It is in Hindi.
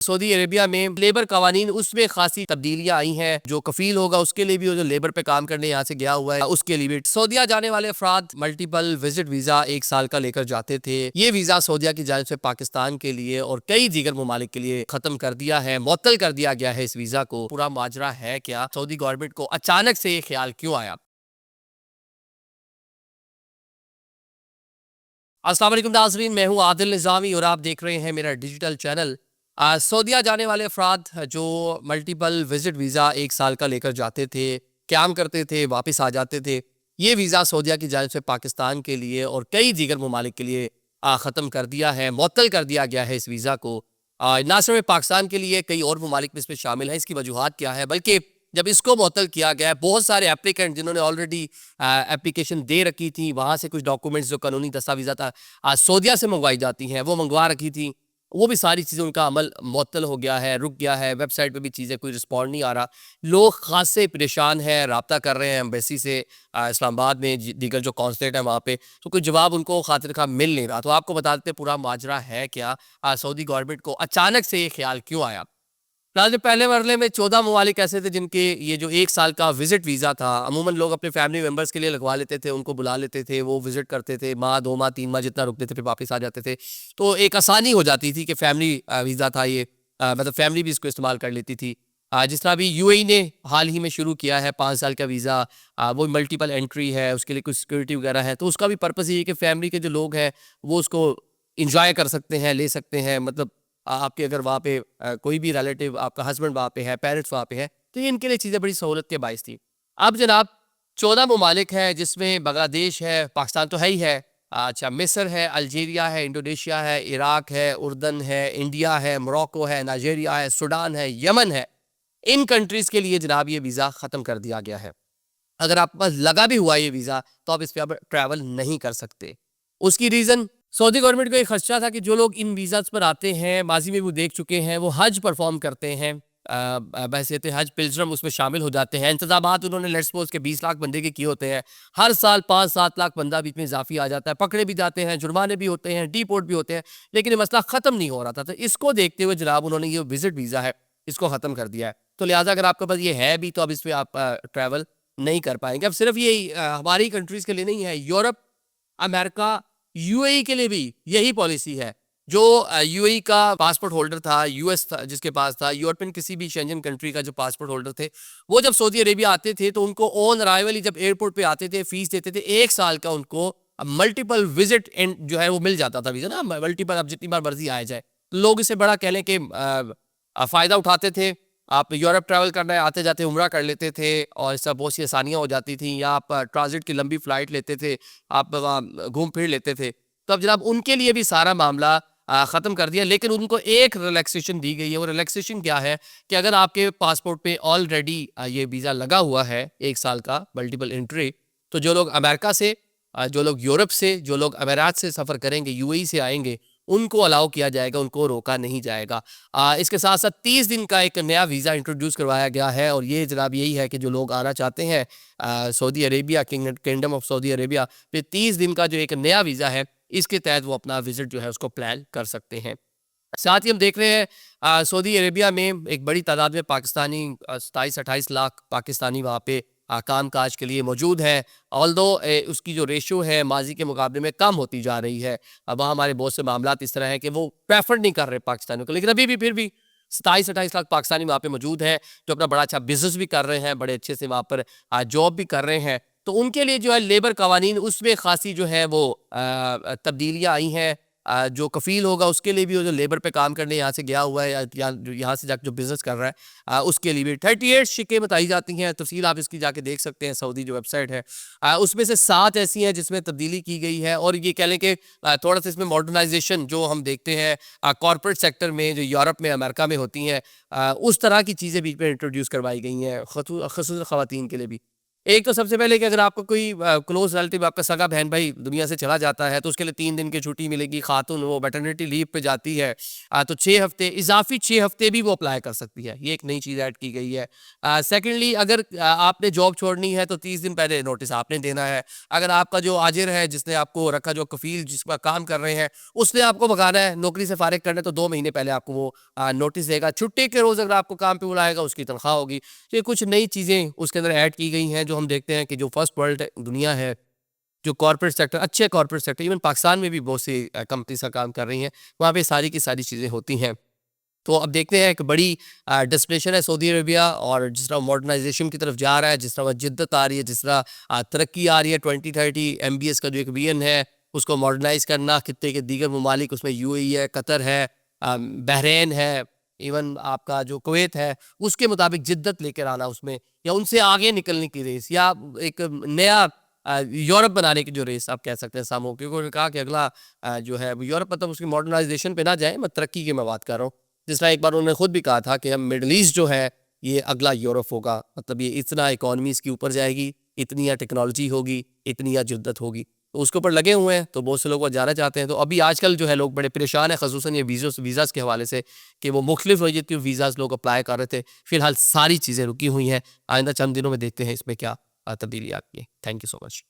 सऊदी अरेबिया में लेबर कवानीन उसमें खासी तब्दीलियां आई हैं। जो कफील होगा उसके लिए भी, और जो लेबर पे काम करने यहाँ से गया हुआ है उसके लिए भी। सऊदिया जाने वाले अफराद मल्टीपल विजिट वीजा 1 साल का लेकर जाते थे। ये वीजा सऊदिया की जानिब से पाकिस्तान के लिए और कई दीगर ममालिक के लिए खत्म कर दिया है, मुअत्तल कर दिया गया है इस वीजा को। पूरा माजरा है क्या, सऊदी गवर्नमेंट को अचानक से ये ख्याल क्यों आया? अस्सलाम वालेकुम नाज़रीन, मैं हूँ आदिल निज़ामी और आप देख रहे हैं मेरा डिजिटल चैनल। सऊदिया जाने वाले अफराद जो मल्टीपल विजिट वीज़ा 1 साल का लेकर जाते थे, क़याम करते थे, वापस आ जाते थे। ये वीज़ा सऊदिया की जानिब से पाकिस्तान के लिए और कई दीगर ममालिक के लिए ख़त्म कर दिया है, मुअत्तल कर दिया गया है इस वीज़ा को। ना सिर्फ पाकिस्तान के लिए, कई और ममालिक भी इसमें शामिल हैं। इसकी वजूहात क्या है? बल्कि जब इसको मुअत्तल किया गया है, बहुत सारे एप्लीकेंट जिन्होंने ऑलरेडी एप्लीकेशन दे रखी थी, वहाँ से कुछ डॉक्यूमेंट्स जो कानूनी दस्तावेज़ात सऊदिया से मंगवाई जाती हैं, वो मंगवा रखी थी। वो भी सारी चीज़ें, उनका अमल मुअत्तल हो गया है, रुक गया है। वेबसाइट पे भी चीज़ें, कोई रिस्पॉन्ड नहीं आ रहा। लोग ख़ासे परेशान हैं, राब्ता कर रहे हैं एम्बेसी से, इस्लामाबाद में दीगर जो कॉन्सुलेट है वहाँ पे, तो कोई जवाब उनको खातिर खा मिल नहीं रहा। तो आपको बता देते पूरा माजरा है क्या, सऊदी गवर्नमेंट को अचानक से ये ख्याल क्यों आया? फिलहाल जो पहले मरहले में 14 ममालिक ऐसे थे जिनके ये जो 1 साल का विजिट वीज़ा था, अमूमन लोग अपने फैमिली मेम्बर्स के लिए लगवा लेते थे, उनको बुला लेते थे, वो विजिट करते थे, माह 2 माह 3 माह जितना रुकते थे, फिर वापस आ जाते थे। तो एक आसानी हो जाती थी कि फैमिली वीज़ा था ये, मतलब फैमिली भी इसको इस्तेमाल कर लेती थी। जिस तरह अभी यूएई ने हाल ही में शुरू किया है 5 साल का वीज़ा, वो मल्टीपल एंट्री है, उसके लिए कुछ सिक्योरिटी वगैरह है। तो उसका भी पर्पज़ ये है कि फैमिली के जो लोग हैं वो उसको इंजॉय कर सकते हैं, ले सकते हैं। मतलब आपके अगर वहाँ पे कोई भी रिलेटिव, आपका हस्बैंड वहाँ पे है, पेरेंट्स वहाँ पे है, तो ये इनके लिए चीज़ें बड़ी सहूलत के बाइस थी। अब जनाब 14 ममालिक हैं जिसमें बांग्लादेश है, पाकिस्तान तो है ही है, अच्छा मिस्र है, अल्जीरिया है, इंडोनेशिया है, इराक है, उर्दन है, इंडिया है, मोरक्को है, नाइजीरिया है, सूडान है, यमन है। इन कंट्रीज़ के लिए जनाब ये वीज़ा ख़त्म कर दिया गया है। अगर आपके पास लगा भी हुआ ये वीज़ा, तो आप इस पे अब ट्रैवल नहीं कर सकते। उसकी रीज़न, सऊदी गवर्नमेंट को एक खदशा था कि जो लोग इन वीज़ाज़ पर आते हैं, माज़ी में वो देख चुके हैं, वो हज परफ़ॉर्म करते हैं, बहैसियत हज पिल्ग्रिम उसमें शामिल हो जाते हैं। इंतज़ामात उन्होंने लेट्स सपोज़ के 20 लाख बंदे के किए होते हैं। हर साल 5-7 लाख बंदा बीच में इज़ाफ़ी आ जाता है, पकड़े भी जाते हैं, जुर्माने भी होते हैं, डिपोर्ट भी होते हैं, लेकिन ये मसला ख़त्म नहीं हो रहा था। तो इसको देखते हुए जनाब उन्होंने ये विज़िट वीज़ा है, इसको ख़त्म कर दिया है। तो लिहाज़ा अगर आपके पास ये है भी, तो अब इस पे आप ट्रैवल नहीं कर पाएँगे। अब सिर्फ़ ये हमारी कंट्रीज़ के लिए नहीं है, यूरोप, अमेरिका, यूएई के लिए भी यही पॉलिसी है। जो यूएई का पासपोर्ट होल्डर था, यूएस था जिसके पास था, यूरोपियन किसी भी शेंजन कंट्री का जो पासपोर्ट होल्डर थे, वो जब सऊदी अरेबिया आते थे तो उनको ऑन अराइवल ही जब एयरपोर्ट पे आते थे, फीस देते थे 1 साल का, उनको मल्टीपल विजिट एंड जो है वो मिल जाता था वीज़ा ना, मल्टीपल, अब जितनी बार मर्ज़ी आया जाए। लोग इससे बड़ा कह लें कि फ़ायदा उठाते थे। आप यूरोप ट्रैवल करना है, आते-जाते उम्रा कर लेते थे और इससे बहुत सी आसानियाँ हो जाती थी, या आप ट्रांज़िट की लंबी फ़्लाइट लेते थे, आप वहाँ घूम फिर लेते थे। तो अब जनाब उनके लिए भी सारा मामला ख़त्म कर दिया, लेकिन उनको एक रिलैक्सेशन दी गई है। वो रिलैक्सेशन क्या है कि अगर आपके पासपोर्ट पे ऑलरेडी ये वीज़ा लगा हुआ है 1 साल का मल्टीपल एंट्री, तो जो लोग अमेरिका से, जो लोग यूरोप से, जो लोग अमीरात से सफ़र करेंगे, यूएई से आएँगे, उनको अलाउ किया जाएगा, उनको रोका नहीं जाएगा। इसके साथ-साथ 30 दिन का एक नया वीज़ा इंट्रोड्यूस करवाया गया है, और ये जनाब यही है कि जो लोग आना चाहते हैं Saudi Arabia, kingdom of Saudi Arabia, फिर 30 दिन का जो एक नया वीज़ा है, इसके तहत वो अपना विज़िट जो है उसको प्लान कर सकते हैं। साथ ही हम देख रहे हैं सऊदी अरेबिया में एक बड़ी तादाद में पाकिस्तानी, 27-28 लाख पाकिस्तानी वहाँ पे काम काज के लिए मौजूद हैं। ऑल्दो उसकी जो रेशो है माजी के मुकाबले में कम होती जा रही है। अब वहाँ हमारे बहुत से मामलात इस तरह हैं कि वो प्रेफर नहीं कर रहे पाकिस्तानियों को, लेकिन अभी भी फिर भी 27-28 लाख पाकिस्तानी वहाँ पे मौजूद हैं, जो अपना बड़ा अच्छा बिजनेस भी कर रहे हैं, बड़े अच्छे से वहाँ पर जॉब भी कर रहे हैं। तो उनके लिए जो है लेबर कवानीन उसमें खासी जो है वो तब्दीलियाँ आई हैं। जो कफ़ील होगा उसके लिए भी, और जो लेबर पे काम करने यहाँ से गया हुआ है, या यहाँ से जाकर जो बिज़नेस कर रहा है, उसके लिए भी 38 शिकें बताई जाती हैं। तफ़सील आप इसकी जाके देख सकते हैं, सऊदी जो वेबसाइट है। उसमें से 7 ऐसी हैं जिसमें तब्दीली की गई है, और ये कह लें कि थोड़ा सा इसमें मॉडर्नाइजेशन जो हम देखते हैं कॉर्पोरेट सेक्टर में, जो यूरोप में, अमेरिका में होती हैं, उस तरह की चीज़ें बीच में इंट्रोड्यूस करवाई गई हैं, ख़ुसूसन ख़वातीन के लिए भी। एक तो सबसे पहले कि अगर आपको कोई क्लोज़ रिलेटिव आपका सगा बहन-भाई दुनिया से चला जाता है, तो उसके लिए 3 दिन की छुट्टी मिलेगी। खातून वो मैटरनिटी लीव पे जाती है तो 6 हफ़्ते इज़ाफ़ी 6 हफ़्ते भी वो अप्लाई कर सकती है। ये एक नई चीज़ ऐड की गई है। सेकंडली अगर आपने जॉब छोड़नी है तो 30 दिन पहले नोटिस आपने देना है। अगर आपका जो आजिर है, जिसने आपको रखा, जो कफ़ील जिस पर काम कर रहे हैं, उसने आपको भगाना है, नौकरी से फ़ारिग करना है, तो 2 महीने पहले आपको वो नोटिस देगा। छुट्टी के रोज़ अगर आपको काम पे बुलाएगा, उसकी तनख्वाह होगी। तो ये कुछ नई चीज़ें उसके अंदर ऐड की गई हैं, जो हम देखते हैं कि जो फर्स्ट वर्ल्ड दुनिया है, जो कॉर्पोरेट सेक्टर, अच्छे कॉर्पोरेट सेक्टर, इवन पाकिस्तान में भी बहुत सी कंपनीज़ का काम कर रही हैं, वहाँ पे सारी की सारी चीज़ें होती हैं। तो अब देखते हैं, एक बड़ी डेस्टिनेशन है सऊदी अरेबिया, और जिस तरह मॉडर्नाइज़ेशन की तरफ जा रहा है, जिस तरह वहाँ जिद्दत आ रही है, जिस तरह तरक्की आ रही है, 2030 एमबीएस का जो एक विज़न है, उसको मॉडर्नाइज़ करना, खित्ते के दीगर ममालिक, उसमें यूएई है, कतर है, बहरीन है, इवन आपका जो कुवैत है, उसके मुताबिक जिद्दत लेकर आना उसमें, या उनसे आगे निकलने की रेस, या एक नया यूरोप बनाने की जो रेस आप कह सकते हैं सामूहिक, क्योंकि उन्होंने कहा कि अगला जो है वो यूरोप, मतलब उसकी मॉडर्नाइज़ेशन पे ना जाए, मैं तरक्की की मैं बात कर रहा हूँ। जिस तरह एक बार उन्होंने खुद भी कहा था कि हम मिडल ईस्ट जो है, ये अगला यूरोप होगा, मतलब ये इतना इकोनॉमी इसकी ऊपर जाएगी, इतनी या टेक्नोलॉजी होगी, इतनी या जिद्दत होगी, तो उसके ऊपर लगे हुए हैं, तो बहुत से लोग वो जाना चाहते हैं। तो अभी आजकल जो है लोग बड़े परेशान हैं, खसूसन ये वीज़ाज़ के हवाले से, कि वो मुख्तलिफ वजह के वीज़ाज़ लोग अप्लाई कर रहे थे। फिलहाल सारी चीज़ें रुकी हुई हैं। आइंदा चंद दिनों में देखते हैं इसमें क्या तब्दीली आती है। Thank you so much.